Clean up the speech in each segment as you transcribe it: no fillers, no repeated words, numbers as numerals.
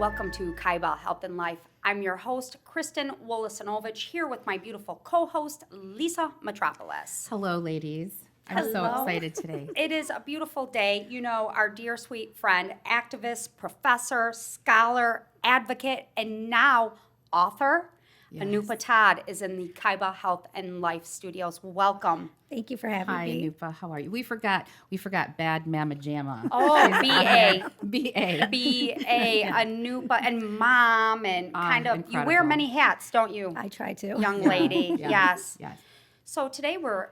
welcome to KHL Health and Life. I'm your host, Kristen Wolosinovich, here with my beautiful co-host, Lisa Metropolis. Hello, ladies. I'm so excited today. It is a beautiful day. You know, our dear sweet friend, activist, professor, scholar, advocate, and now author, Yes. Anupa Todd is in the KHL Health and Life studios. Welcome. Thank you for having Hi, me. Anupa. How are you? We forgot Bad Mama Jamma. Oh, B.A. B.A. B.A. Anupa and mom and kind of, you wear incredible. many hats, don't you, I try to. young lady? Yes. Yes. So today we're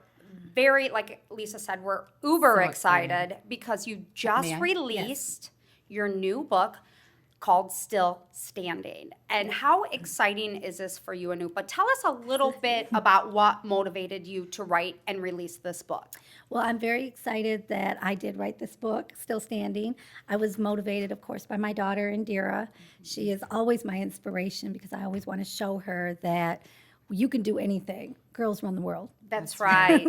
very, like Lisa said, we're uber So excited. excited because you just May I? released your new book called Still Standing. And how exciting is this for you, Anupa? Tell us a little bit about what motivated you to write and release this book. Well, I'm very excited that I did write this book, Still Standing. I was motivated, of course, by my daughter, Indira. She is always my inspiration because I always want to show her that you can do anything. Girls run the world. That's right.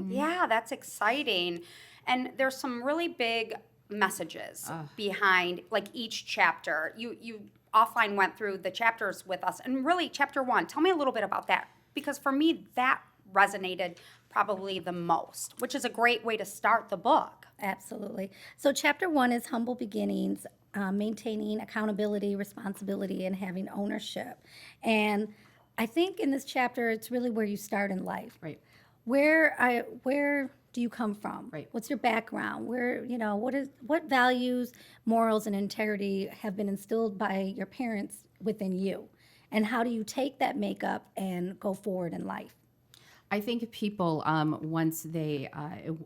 Yeah, that's exciting. And there's some really big messages behind like each chapter. You offline went through the chapters with us, and really chapter 1, tell me a little bit about that, because for me that resonated probably the most, which is a great way to start the book. Absolutely. So chapter 1 is humble beginnings, maintaining accountability, responsibility, and having ownership. And I think in this chapter, it's really where you start in life. Right. Where do you come from? Right. What's your background? What values, morals, and integrity have been instilled by your parents within you? And how do you take that makeup and go forward in life? I think people once they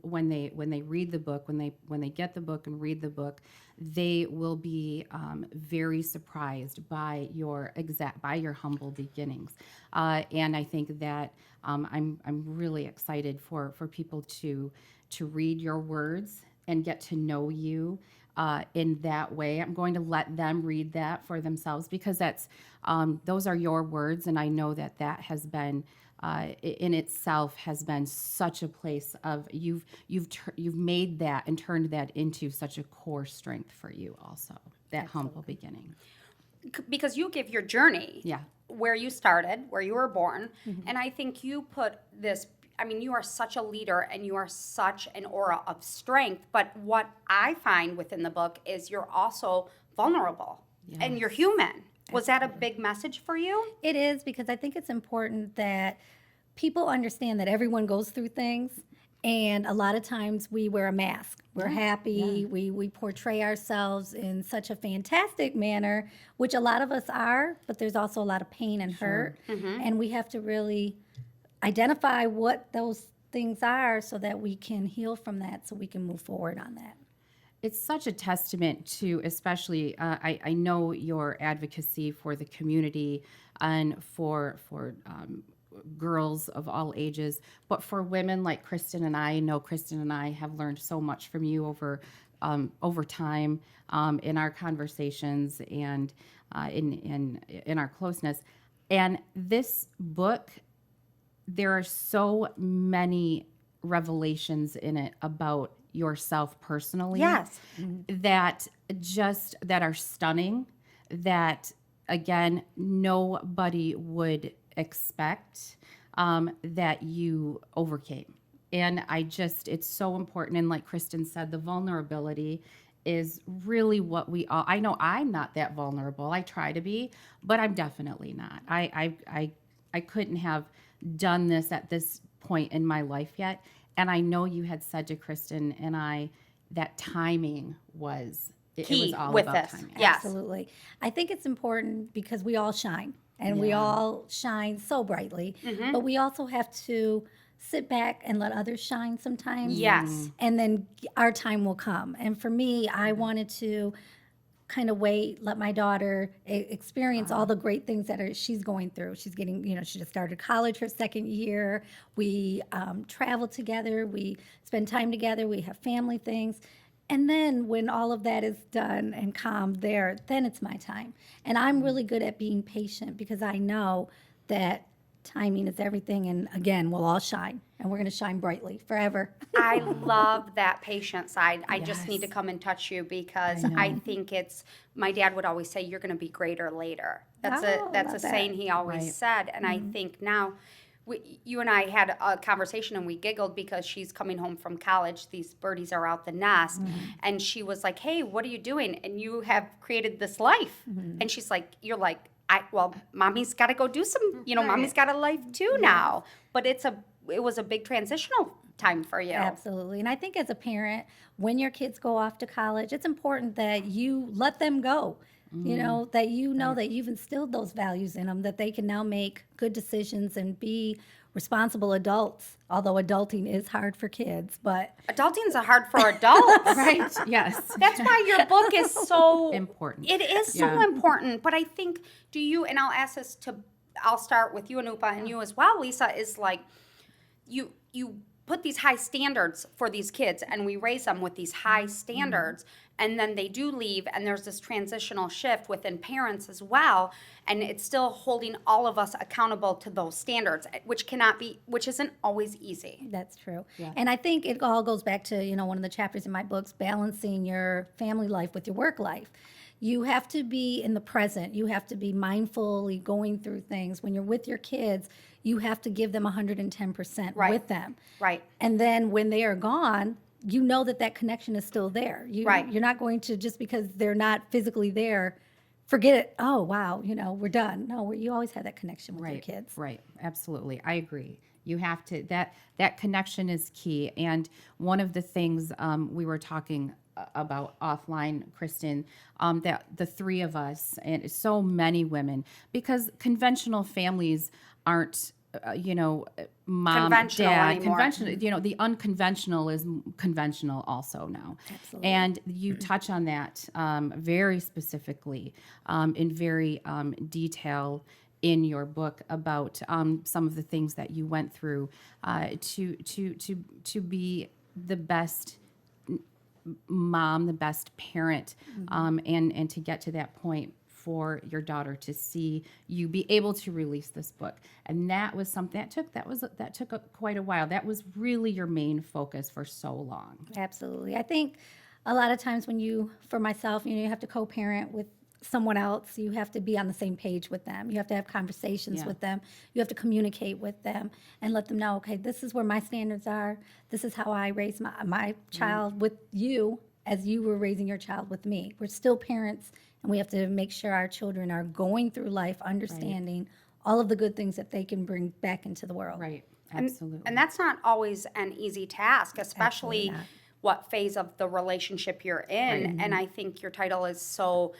when they read the book, when they get the book and read the book, they will be very surprised by your humble beginnings, and I think that I'm really excited for people to read your words and get to know you in that way. I'm going to let them read that for themselves because that's those are your words, and I know that has been. In itself has been such a place of you've made that and turned that into such a core strength for you also, that humble beginning. Because you give your journey, Yeah. where you started, where you were born, and I think you put this, I mean, you are such a leader and you are such an aura of strength, but what I find within the book is you're also vulnerable and you're human. Was that a big message for you? It is, because I think it's important that people understand that everyone goes through things, and a lot of times we wear a mask. We're happy, we portray ourselves in such a fantastic manner, which a lot of us are, but there's also a lot of pain and hurt, and we have to really identify what those things are so that we can heal from that, so we can move forward on that. It's such a testament to, especially, I know your advocacy for the community and for girls of all ages, but for women like Kristen and I know Kristen and I have learned so much from you over time in our conversations and in our closeness. And this book, there are so many revelations in it about yourself personally. Yes. That are stunning, that again nobody would expect, that you overcame. And it's so important, and like Kristen said, the vulnerability is really what we all, I know I'm not that vulnerable, I try to be, but I'm definitely not. I couldn't have done this at this point in my life yet. And I know you had said to Kristen and I that timing was it Key was all with about this. timing. Yes. Absolutely. I think it's important because we all shine, and we all shine so brightly, but we also have to sit back and let others shine sometimes. Yes. And then our time will come. And for me, I wanted to kind of let my daughter experience all the great things that she's going through. She's getting, she just started college her second year. We travel together. We spend time together. We have family things. And then when all of that is done and calmed there, then it's my time. And I'm really good at being patient because I know that timing is everything. And again, we'll all shine, and we're going to shine brightly forever. I love that patient side. I just need to Yes. come and touch you because I think it's, my dad would always say, you're going to be greater later. That's Oh, that's love a that. saying he always Right. said. And I think now, you and I had a conversation and we giggled because she's coming home from college. These birdies are out the nest. And she was like, hey, what are you doing? And you have created this life. And she's like, you're like, well, mommy's got to go do some, mommy's got a life too now. But it was a big transitional time for you. Absolutely. And I think as a parent, when your kids go off to college, it's important that you let them go. That that you've instilled those values in them, that they can now make good decisions and be responsible adults. Although adulting is hard for kids, but Adulting's hard for adults. Right. Yes. That's why your book is so Important. It is so Yeah. important. But I think, and I'll start with you, Anupa, and you as well, Lisa, is like, you put these high standards for these kids, and we raise them with these high standards, and then they do leave, and there's this transitional shift within parents as well, and it's still holding all of us accountable to those standards, which isn't always easy. that's true. And I think it all goes back to, one of the chapters in my books, balancing your family life with your work life. You have to be in the present. You have to be mindfully going through things. When you're with your kids, you have to give them 110% Right. with them. Right. And then when they are gone, you know that connection is still there. Right. You're not going to, just because they're not physically there, forget it. Oh, wow, we're done. No, you always have that connection with your kids. Right. Absolutely. I agree. You have to, that connection is key. And one of the things we were talking about offline, Kristen, that the three of us and so many women, because conventional families aren't, mom, Conventional dad, anymore. conventional, the unconventional is conventional also now. Absolutely. And you touch on that very specifically in very detail in your book about some of the things that you went through to be the best mom, the best parent, and to get to that point for your daughter to see you be able to release this book. And that was something that took quite a while. That was really your main focus for so long. Absolutely. I think a lot of times for myself, you have to co-parent with someone else. You have to be on the same page with them. You have to have conversations Yeah. with them. You have to communicate with them and let them know, okay, this is where my standards are. This is how I raise my child with you as you were raising your child with me. We're still parents, and we have to make sure our children are going through life understanding all of the good things that they can bring back into the world. Right. Absolutely. And that's not always an easy task, especially Absolutely not. what phase of the relationship you're in. And I think your title is so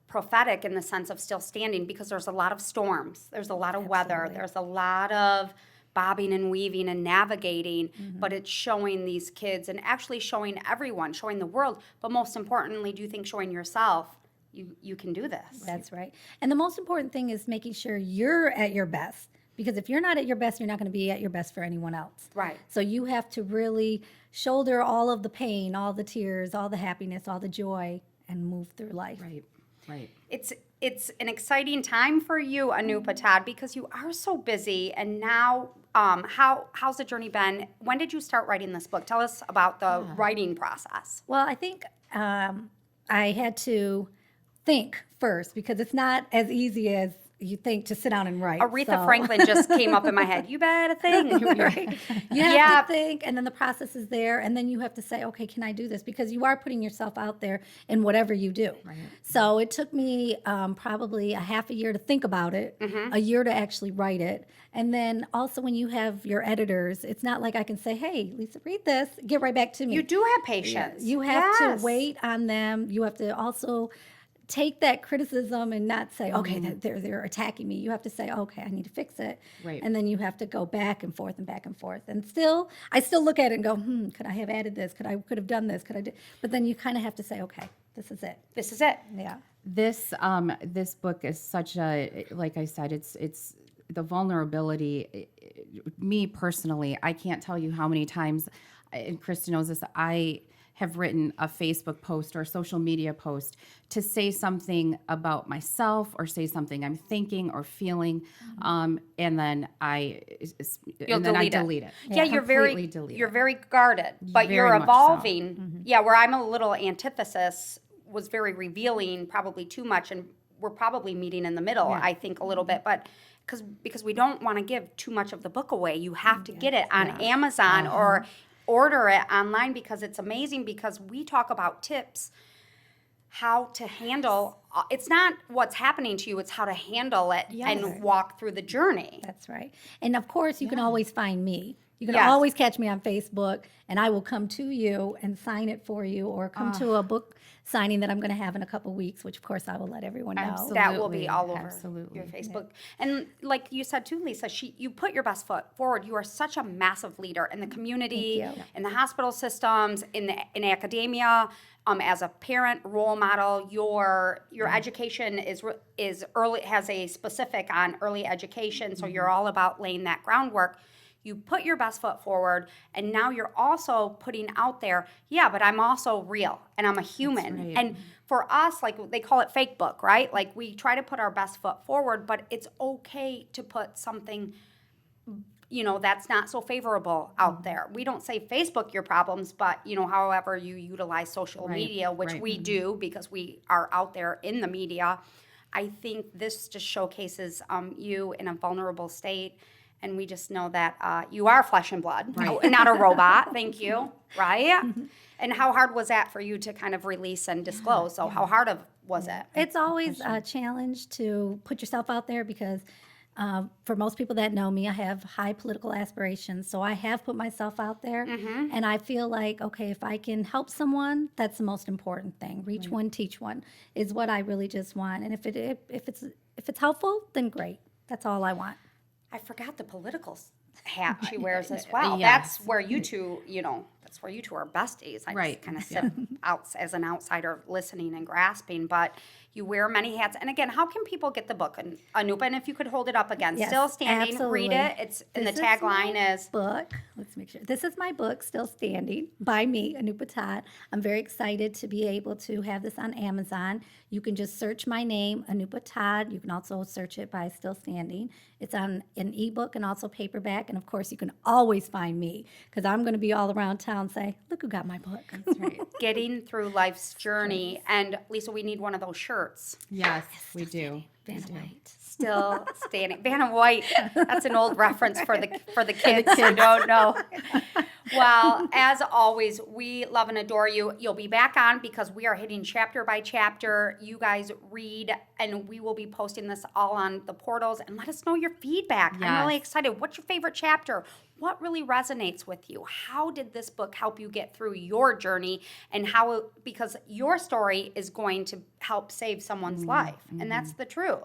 prophetic in the sense of still standing, because there's a lot of storms, there's a lot of weather, Absolutely. there's a lot of bobbing and weaving and navigating, but it's showing these kids and actually showing everyone, showing the world, but most importantly, do you think showing yourself, you can do this? That's right. And the most important thing is making sure you're at your best. Because if you're not at your best, you're not going to be at your best for anyone else. Right. So you have to really shoulder all of the pain, all the tears, all the happiness, all the joy, and move through life. Right. Right. It's an exciting time for you, Anupa Todd, because you are so busy. And now, how's the journey been? When did you start writing this book? Tell us about the writing process. Well, I think I had to think first, because it's not as easy as you think to sit down and write. Aretha Franklin just came up in my head. You better think. Right. You have to think, and then the process is there, and then you have to say, okay, can I do this? Because you are putting yourself out there in whatever you do. Right. So it took me probably a half a year to think about it, a year to actually write it. And then also when you have your editors, it's not like I can say, hey, Lisa, read this, get right back to me. You do have patience. You have Yes. to wait on them. You have to also take that criticism and not say, okay, they're attacking me. You have to say, okay, I need to fix it. Right. And then you have to go back and forth and back and forth. And I still look at it and go, could I have added this? Could have done this? Could I do? But then you kind of have to say, okay, this is it. This is it. Yeah. This book is such a, like I said, it's the vulnerability. Me personally, I can't tell you how many times and Kristen knows this, I have written a Facebook post or a social media post to say something about myself or say something I'm thinking or feeling, and then I delete it. Yeah, you're Completely delete you're it. very guarded, but Very you're much so. evolving. Yeah, where I'm a little antithesis was very revealing, probably too much, and we're probably meeting in the middle. I think a little bit, but because we don't want to give too much of the book away, you have to get it on Amazon or order it online, because it's amazing, because we talk about tips how to handle, it's not what's happening to you, it's how to handle it and walk through the journey. That's right. And of course, you can always find me. You can Yes. always catch me on Facebook, and I will come to you and sign it for you, or come to a book signing that I'm going to have in a couple weeks, which of course I will let everyone know. Absolutely. That will be all over Absolutely. your Facebook. And like you said too, Lisa, you put your best foot forward. You are such a massive leader in the community, Thank you. in the hospital systems, in academia. As a parent role model, your education is early, has a specific on early education, so you're all about laying that groundwork. You put your best foot forward, and now you're also putting out there, but I'm also real, and I'm a human. right. And for us, like they call it fake book, right? Like we try to put our best foot forward, but it's okay to put something, that's not so favorable out there. We don't say Facebook your problems, but, however you utilize social media, which we do because we are out there in the media. I think this just showcases you in a vulnerable state. And we just know that you are flesh and blood, not a robot. Thank you. Right? And how hard was that for you to kind of release and disclose? So how hard was it? It's always a challenge to put yourself out there, because for most people that know me, I have high political aspirations. So I have put myself out there, and I feel like, okay, if I can help someone, that's the most important thing. Reach one, teach one is what I really just want. And if it's helpful, then great. That's all I want. I forgot the political hat she wears as well. Yes. That's where you two, that's where you two are besties. I Right. just kind of sit out as an outsider listening and grasping, but you wear many hats. And again, how can people get the book? And Anupa, and if you could hold it up again, Yes, Still Standing, absolutely. read it. It's and the This tagline my is book. Let's make sure. This is my book, Still Standing, by me, Anupa Todd. I'm very excited to be able to have this on Amazon. You can just search my name, Anupa Todd. You can also search it by Still Standing. It's on an ebook and also paperback. And of course, you can always find me, because I'm going to be all around town say, look who got my book. That's right. Getting Through Life's Journey. And Lisa, we need one of those shirts. Yes, we do. Vanna White. Still Standing. Vanna White. That's an old reference for the kids who don't know. Well, as always, we love and adore you. You'll be back on because we are hitting chapter by chapter. You guys read, and we will be posting this all on the portals. And let us know your feedback. I'm really Yes. excited. What's your favorite chapter? What really resonates with you? How did this book help you get through your journey? And because your story is going to help save someone's life. And that's the truth.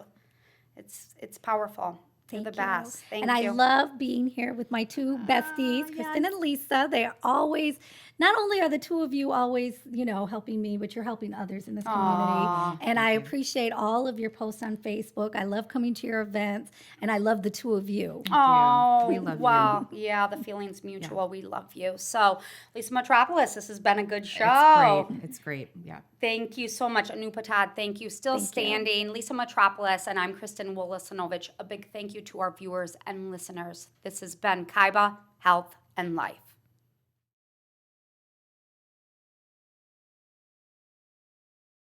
It's powerful. You're the best. Thank and you. I love being here with my two besties, Kristen and Lisa. They are always, not only are the two of you always, helping me, but you're helping others in this community. And I appreciate all of your posts on Facebook. I love coming to your events, and I love the two of you. Oh, We love you. wow. Yeah, the feeling's mutual. We love you. So, Lisa Metropolis, this has been a good show. It's great. Yeah. Thank you so much, Anupa Todd. Thank you. Still Standing, Lisa Metropolis, and I'm Kristen Wolosinovich. A big thank you to our viewers and listeners. This has been Kaiba, Health, and Life.